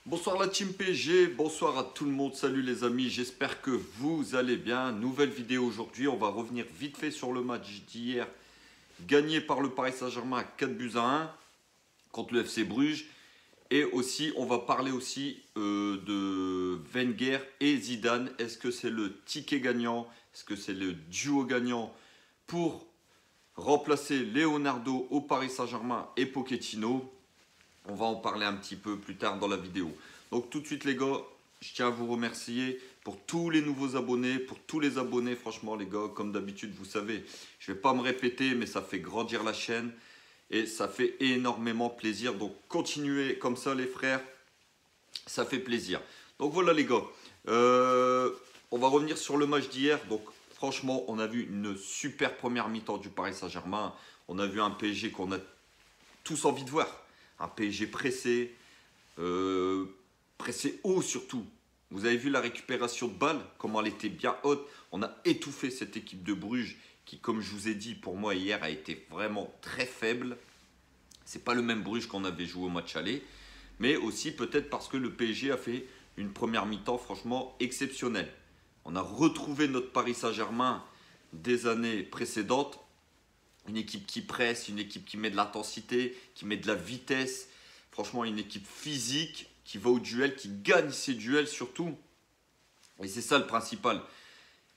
Bonsoir la team PG, bonsoir à tout le monde, salut les amis, j'espère que vous allez bien. Nouvelle vidéo aujourd'hui, on va revenir vite fait sur le match d'hier gagné par le Paris Saint-Germain à 4-1 contre le FC Bruges. Et aussi, on va parler aussi de Wenger et Zidane. Est-ce que c'est le ticket gagnant? Est-ce que c'est le duo gagnant pour remplacer Leonardo au Paris Saint-Germain et Pochettino? On va en parler un petit peu plus tard dans la vidéo. Donc tout de suite les gars, je tiens à vous remercier pour tous les nouveaux abonnés, pour tous les abonnés. Franchement les gars, comme d'habitude, vous savez, je ne vais pas me répéter, mais ça fait grandir la chaîne. Et ça fait énormément plaisir. Donc continuez comme ça les frères, ça fait plaisir. Donc voilà les gars, on va revenir sur le match d'hier. Donc franchement, on a vu une super première mi-temps du Paris Saint-Germain. On a vu un PSG qu'on a tous envie de voir. Un PSG pressé, pressé haut surtout. Vous avez vu la récupération de balles, comment elle était bien haute. On a étouffé cette équipe de Bruges qui, comme je vous ai dit, pour moi hier a été vraiment très faible. C'est pas le même Bruges qu'on avait joué au match aller, mais aussi peut-être parce que le PSG a fait une première mi-temps franchement exceptionnelle. On a retrouvé notre Paris Saint-Germain des années précédentes. Une équipe qui presse, une équipe qui met de l'intensité, qui met de la vitesse. Franchement, une équipe physique qui va au duel, qui gagne ses duels surtout. Et c'est ça le principal.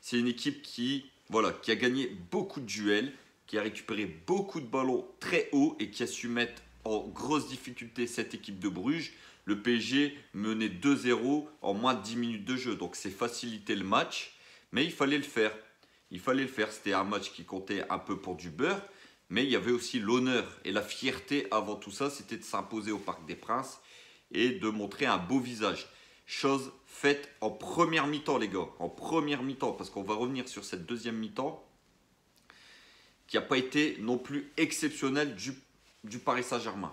C'est une équipe qui a gagné beaucoup de duels, qui a récupéré beaucoup de ballons très haut et qui a su mettre en grosse difficulté cette équipe de Bruges. Le PSG menait 2-0 en moins de 10 minutes de jeu. Donc c'est facilité le match, mais il fallait le faire. Il fallait le faire, c'était un match qui comptait un peu pour du beurre, mais il y avait aussi l'honneur et la fierté avant tout ça, c'était de s'imposer au Parc des Princes et de montrer un beau visage. Chose faite en première mi-temps les gars, en première mi-temps, parce qu'on va revenir sur cette deuxième mi-temps qui n'a pas été non plus exceptionnelle du Paris Saint-Germain.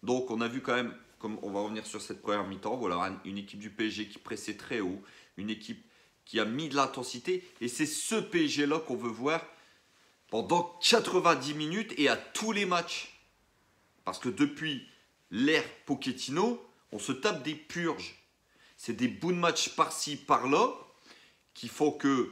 Donc on a vu quand même, comme on va revenir sur cette première mi-temps, voilà une équipe du PSG qui pressait très haut, une équipe qui a mis de l'intensité. Et c'est ce PSG-là qu'on veut voir pendant 90 minutes et à tous les matchs. Parce que depuis l'ère Pochettino, on se tape des purges. C'est des bouts de match par-ci, par-là, qui font que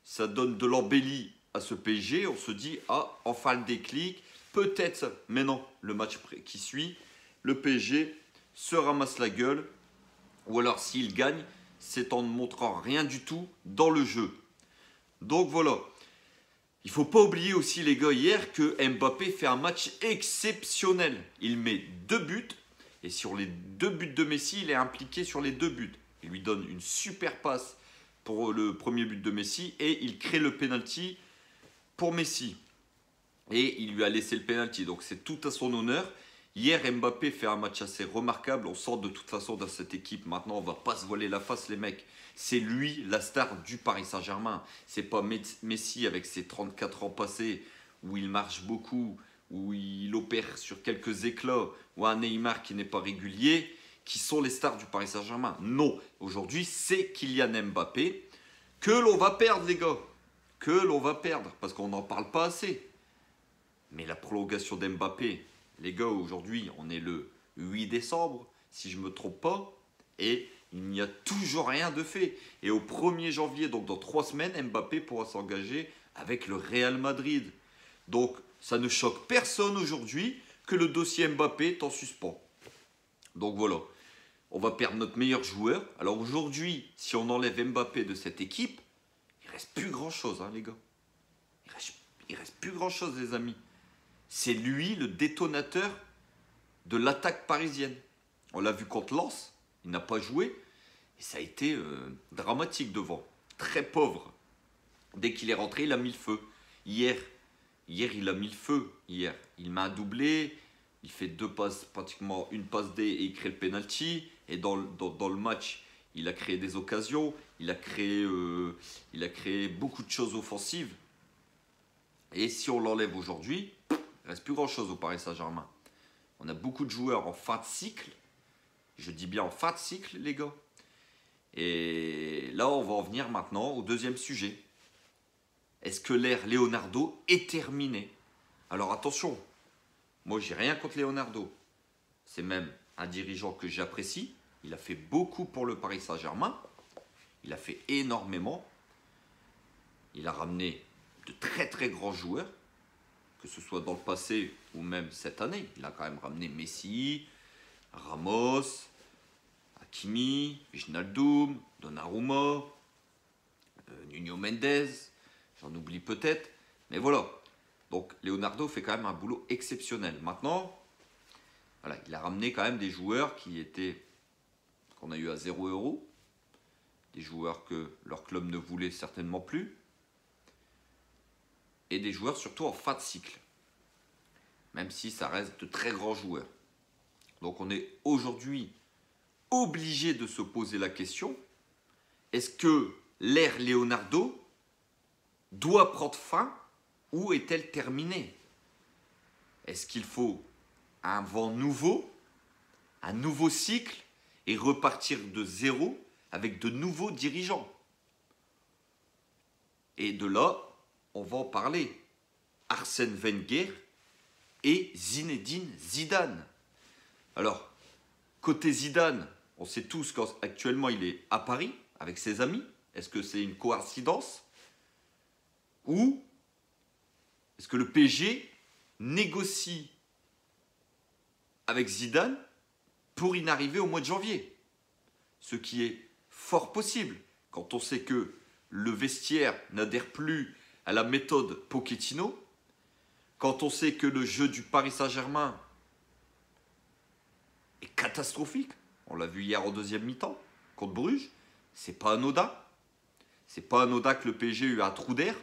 ça donne de l'embellie à ce PSG. On se dit, ah, enfin le déclic. Peut-être, mais non, le match qui suit, le PSG se ramasse la gueule. Ou alors s'il gagne, c'est en ne montrant rien du tout dans le jeu. Donc voilà. Il ne faut pas oublier aussi les gars hier que Mbappé fait un match exceptionnel. Il met 2 buts et sur les 2 buts de Messi, il est impliqué sur les 2 buts. Il lui donne une super passe pour le premier but de Messi et il crée le penalty pour Messi. Et il lui a laissé le penalty, donc c'est tout à son honneur. Hier, Mbappé fait un match assez remarquable. On sort de toute façon dans cette équipe. Maintenant, on ne va pas se voiler la face, les mecs. C'est lui la star du Paris Saint-Germain. C'est pas Messi avec ses 34 ans passés, où il marche beaucoup, où il opère sur quelques éclats, ou un Neymar qui n'est pas régulier, qui sont les stars du Paris Saint-Germain. Non, aujourd'hui, c'est Kylian Mbappé que l'on va perdre, les gars. Que l'on va perdre, parce qu'on n'en parle pas assez. Mais la prolongation d'Mbappé, les gars, aujourd'hui, on est le 8 décembre, si je ne me trompe pas, et il n'y a toujours rien de fait. Et au 1er janvier, donc dans 3 semaines, Mbappé pourra s'engager avec le Real Madrid. Donc, ça ne choque personne aujourd'hui que le dossier Mbappé est en suspens. Donc voilà, on va perdre notre meilleur joueur. Alors aujourd'hui, si on enlève Mbappé de cette équipe, il ne reste plus grand-chose, hein, les gars. Il reste plus grand-chose, les amis. C'est lui le détonateur de l'attaque parisienne. On l'a vu contre Lens, il n'a pas joué. Et ça a été dramatique devant. Très pauvre. Dès qu'il est rentré, il a mis le feu. Hier, il a mis le feu. Hier, il met un doublé. Il fait 2 passes, pratiquement une passe D et il crée le penalty. Et dans le match, il a créé des occasions. Il a créé beaucoup de choses offensives. Et si on l'enlève aujourd'hui, il ne reste plus grand-chose au Paris Saint-Germain. On a beaucoup de joueurs en fin de cycle. Je dis bien en fin de cycle, les gars. Et là, on va en venir maintenant au deuxième sujet. Est-ce que l'ère Leonardo est terminée? Alors attention, moi, j'ai rien contre Leonardo. C'est même un dirigeant que j'apprécie. Il a fait beaucoup pour le Paris Saint-Germain. Il a fait énormément. Il a ramené de très très grands joueurs, que ce soit dans le passé ou même cette année. Il a quand même ramené Messi, Ramos, Hakimi, Wijnaldum, Donnarumma, Nuno Mendes, j'en oublie peut-être, mais voilà. Donc Leonardo fait quand même un boulot exceptionnel. Maintenant, voilà, il a ramené quand même des joueurs qu'on a eu à 0 €, des joueurs que leur club ne voulait certainement plus, et des joueurs surtout en fin de cycle, même si ça reste de très grands joueurs. Donc on est aujourd'hui obligé de se poser la question, est-ce que l'ère Leonardo doit prendre fin ou est-elle terminée? Est-ce qu'il faut un vent nouveau, un nouveau cycle et repartir de zéro avec de nouveaux dirigeants? Et de là, on va en parler. Arsène Wenger et Zinedine Zidane. Alors, côté Zidane, on sait tous qu'actuellement il est à Paris avec ses amis. Est-ce que c'est une coïncidence? Ou est-ce que le PSG négocie avec Zidane pour y arriver au mois de janvier? Ce qui est fort possible quand on sait que le vestiaire n'adhère plus à la méthode Pochettino, quand on sait que le jeu du Paris Saint-Germain est catastrophique. On l'a vu hier en deuxième mi-temps contre Bruges. C'est pas anodin. C'est pas anodin que le PSG ait eu un trou d'air.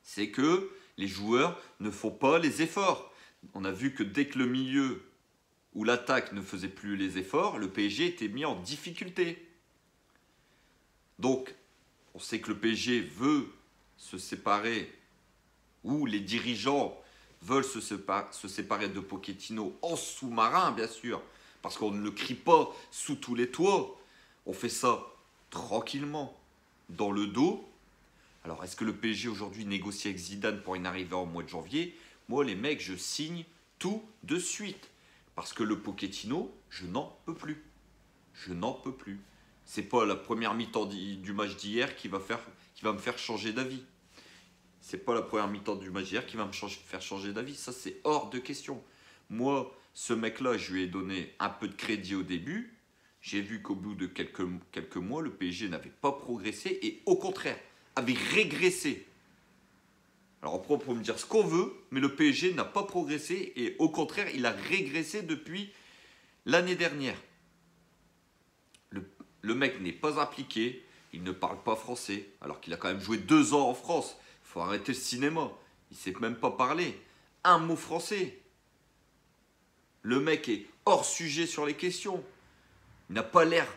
C'est que les joueurs ne font pas les efforts. On a vu que dès que le milieu ou l'attaque ne faisait plus les efforts, le PSG était mis en difficulté. Donc, on sait que le PSG veut se séparer, ou les dirigeants veulent se séparer de Pochettino en sous-marin, bien sûr, parce qu'on ne le crie pas sous tous les toits. On fait ça tranquillement, dans le dos. Alors, est-ce que le PSG aujourd'hui négocie avec Zidane pour y arriver en mois de janvier? Moi, les mecs, je signe tout de suite. Parce que le Pochettino, je n'en peux plus. Je n'en peux plus. C'est pas la première mi-temps du match d'hier qui va me faire changer d'avis. C'est pas la première mi-temps du match d'hier qui va me faire changer d'avis. Ça, c'est hors de question. Moi, ce mec-là, je lui ai donné un peu de crédit au début. J'ai vu qu'au bout de quelques mois, le PSG n'avait pas progressé et au contraire, avait régressé. Alors après, on peut me dire ce qu'on veut, mais le PSG n'a pas progressé et au contraire, il a régressé depuis l'année dernière. Le mec n'est pas impliqué, il ne parle pas français, alors qu'il a quand même joué 2 ans en France. Il faut arrêter le cinéma. Il ne sait même pas parler un mot français. Le mec est hors sujet sur les questions. Il n'a pas l'air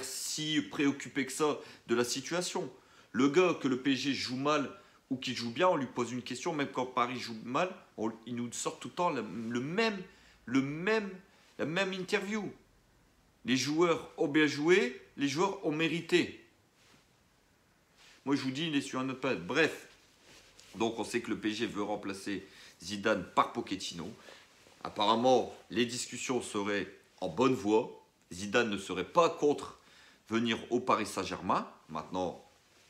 si préoccupé que ça de la situation. Le gars que le PSG joue mal ou qui joue bien, on lui pose une question, même quand Paris joue mal, il nous sort tout le temps la même interview. Les joueurs ont bien joué, les joueurs ont mérité. Moi, je vous dis, il est sur un autre planète. Bref, donc on sait que le PSG veut remplacer Zidane par Pochettino. Apparemment, les discussions seraient en bonne voie. Zidane ne serait pas contre venir au Paris Saint-Germain. Maintenant,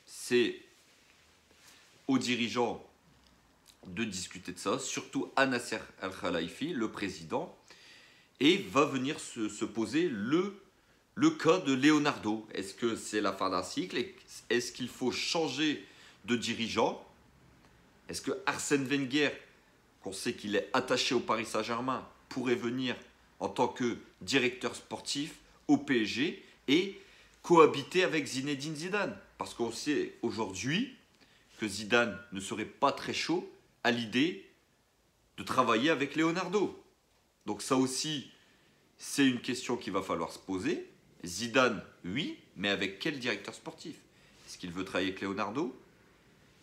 c'est aux dirigeants de discuter de ça, surtout à Nasser Al-Khelaifi, le président, et va venir se poser le cas de Leonardo. Est-ce que c'est la fin d'un cycle? Est-ce qu'il faut changer de dirigeant? Est-ce que Arsène Wenger, qu'on sait qu'il est attaché au Paris Saint-Germain, pourrait venir en tant que directeur sportif au PSG et cohabiter avec Zinedine Zidane? Parce qu'on sait aujourd'hui que Zidane ne serait pas très chaud à l'idée de travailler avec Leonardo. Donc ça aussi, c'est une question qu'il va falloir se poser. Zidane, oui, mais avec quel directeur sportif? Est-ce qu'il veut travailler avec Leonardo?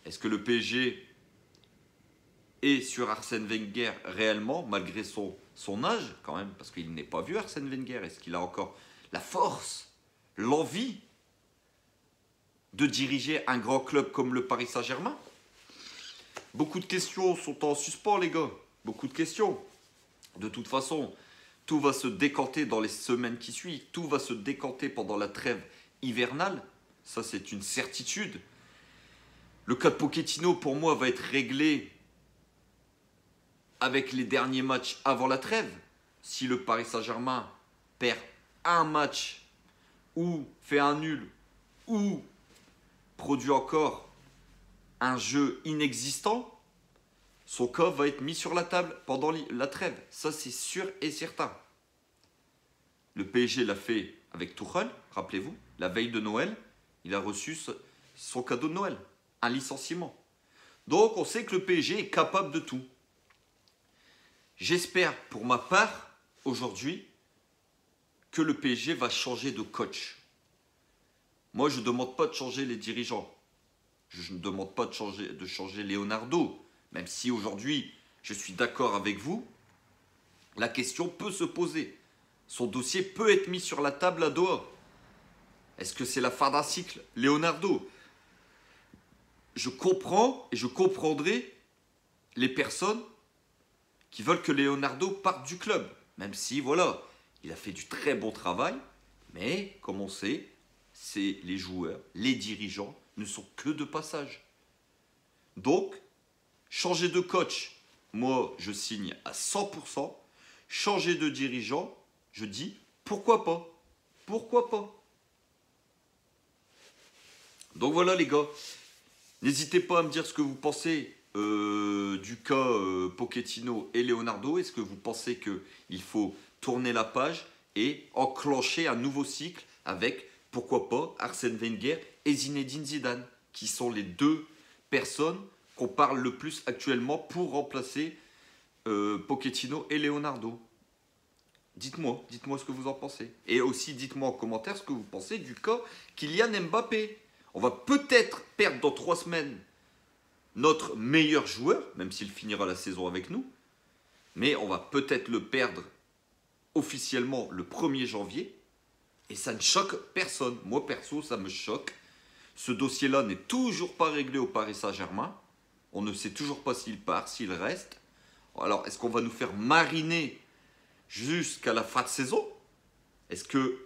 Est-ce que le PSG est sur Arsène Wenger réellement, malgré son âge quand même? Parce qu'il n'est pas vieux, Arsène Wenger. Est-ce qu'il a encore la force, l'envie de diriger un grand club comme le Paris Saint-Germain? Beaucoup de questions sont en suspens, les gars. Beaucoup de questions. De toute façon, tout va se décanter dans les semaines qui suivent, tout va se décanter pendant la trêve hivernale. Ça, c'est une certitude. Le cas de Pochettino, pour moi, va être réglé avec les derniers matchs avant la trêve. Si le Paris Saint-Germain perd un match ou fait un nul ou produit encore un jeu inexistant, son cas va être mis sur la table pendant la trêve. Ça, c'est sûr et certain. Le PSG l'a fait avec Tuchel, rappelez-vous, la veille de Noël, il a reçu son cadeau de Noël, un licenciement. Donc, on sait que le PSG est capable de tout. J'espère, pour ma part, aujourd'hui, que le PSG va changer de coach. Moi, je ne demande pas de changer les dirigeants. Je ne demande pas de changer Leonardo. Même si aujourd'hui, je suis d'accord avec vous, la question peut se poser. Son dossier peut être mis sur la table à Doha. Est-ce que c'est la fin d'un cycle, Leonardo? Je comprends et je comprendrai les personnes qui veulent que Leonardo parte du club. Même si, voilà, il a fait du très bon travail. Mais, comme on sait, c'est les joueurs, les dirigeants ne sont que de passage. Donc, changer de coach, moi, je signe à 100%. Changer de dirigeant, je dis, pourquoi pas? Pourquoi pas? Donc voilà les gars, n'hésitez pas à me dire ce que vous pensez du cas Pochettino et Leonardo. Est-ce que vous pensez qu'il faut tourner la page et enclencher un nouveau cycle avec, pourquoi pas, Arsène Wenger et Zinedine Zidane, qui sont les deux personnes qu'on parle le plus actuellement pour remplacer Pochettino et Leonardo. Dites-moi ce que vous en pensez. Et aussi, dites-moi en commentaire ce que vous pensez du cas Kylian Mbappé. On va peut-être perdre dans 3 semaines notre meilleur joueur, même s'il finira la saison avec nous. Mais on va peut-être le perdre officiellement le 1er janvier. Et ça ne choque personne. Moi, perso, ça me choque. Ce dossier-là n'est toujours pas réglé au Paris Saint-Germain. On ne sait toujours pas s'il part, s'il reste. Alors, est-ce qu'on va nous faire mariner jusqu'à la fin de saison? Est-ce que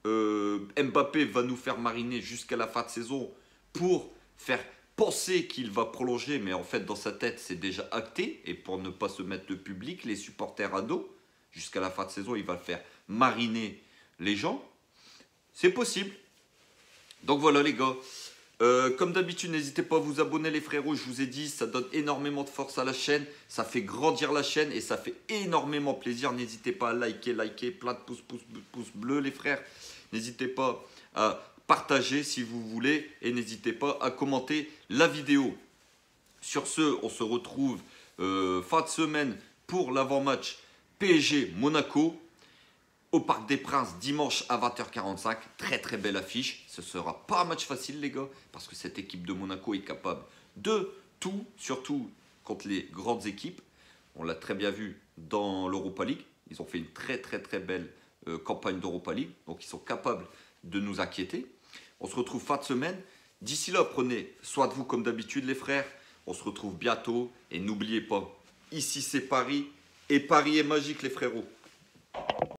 Mbappé va nous faire mariner jusqu'à la fin de saison pour faire penser qu'il va prolonger, mais en fait dans sa tête c'est déjà acté, et pour ne pas se mettre le public, les supporters à dos, jusqu'à la fin de saison il va faire mariner les gens? C'est possible. Donc voilà les gars, comme d'habitude n'hésitez pas à vous abonner les frérots, je vous ai dit ça donne énormément de force à la chaîne, ça fait grandir la chaîne et ça fait énormément plaisir. N'hésitez pas à liker, plein de pouces bleus les frères. N'hésitez pas à partager si vous voulez et n'hésitez pas à commenter la vidéo. Sur ce, on se retrouve fin de semaine pour l'avant-match PSG Monaco au Parc des Princes dimanche à 20h45. Très belle affiche. Ce ne sera pas un match facile les gars parce que cette équipe de Monaco est capable de tout, surtout contre les grandes équipes. On l'a très bien vu dans l'Europa League. Ils ont fait une très belle campagne d'Europa League. Donc ils sont capables de nous inquiéter. On se retrouve fin de semaine. D'ici là, prenez soin de vous comme d'habitude les frères. On se retrouve bientôt. Et n'oubliez pas, ici c'est Paris. Et Paris est magique les frérots.